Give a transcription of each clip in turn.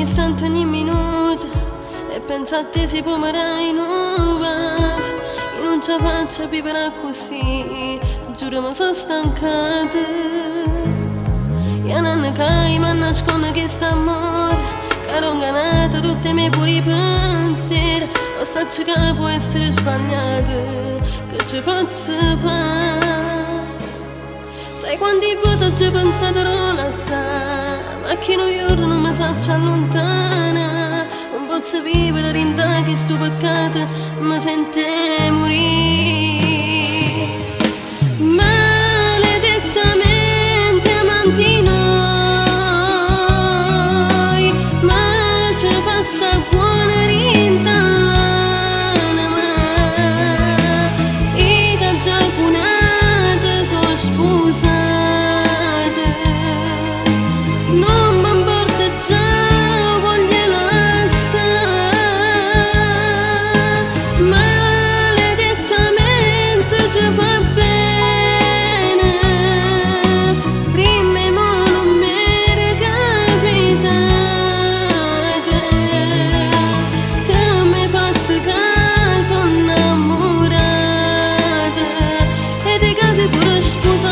istante, ogni minuto, e pensa a te si può marare in un vaso. Io non ce la faccio vivere così, giuro mi sono stancata. Io non cai, ma nascondo che sta amore, che ho inganato tutti i miei puri pensieri. Lo so che può essere sbagliato, che ci posso fare? Sai quanti volte ci ho pensato non la sa, ma che non giorno non mi sa ci allontana. Non posso vivere rinda che sto peccato mi sente morire. Maledettamente amanti noi, ma ci fa sta buona rintana. I che già funate sono sposate, non mi importa già, voglio lasciare. Maledettamente ci fa bene, prima mo non mi era capitato, che mi hai fatto caso innamorata, e di case pure sposate.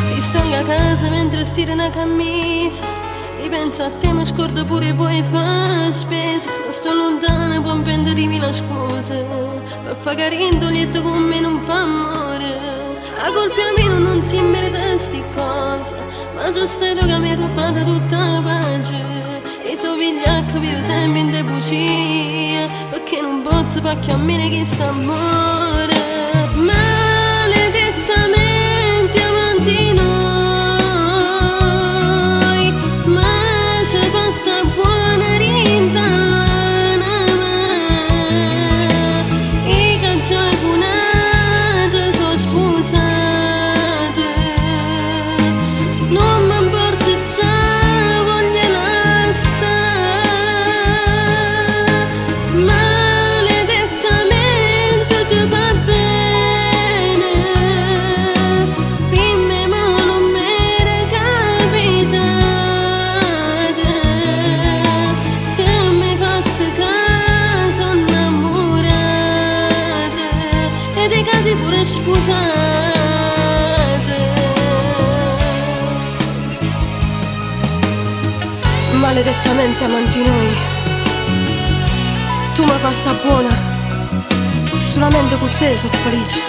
Si stanca a casa mentre stira una camisa, ripenso a te, mi scordo pure poi fa spesa. Ma sto lontana, può prendermi la scusa, per fare carino lieto con me non fa amore. A colpa mia non si merita sti cose, ma c'è stato che mi ha rubato tutta la pace. E so vigliacco vive sempre in de bugie, perché non posso pacchiare che sta amore. Maledettamente amanti noi, ma ci fa sta buona rintana. I che già funate sono sposate, non mi importa già, voglio lasciare. Maledettamente ci fa bene, prima mo non mi era capitato, che mi hai fatto caso innamorata, e dei casi pure sposate. Maledettamente amanti noi, tu mi fai sta buona, solamente con te sono felice.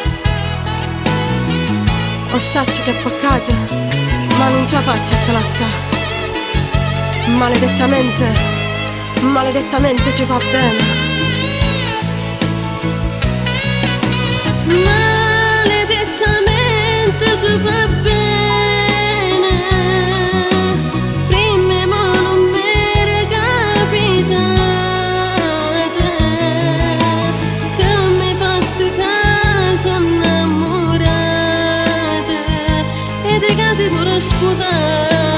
O sacci che è peccato, ma non ce la faccio a classare. Maledettamente, maledettamente ci fa bene. Maledettamente ci fa bene, prima mo non mi era capitato, che mi hai fatto caso innamorata, e dei casi pure sposate.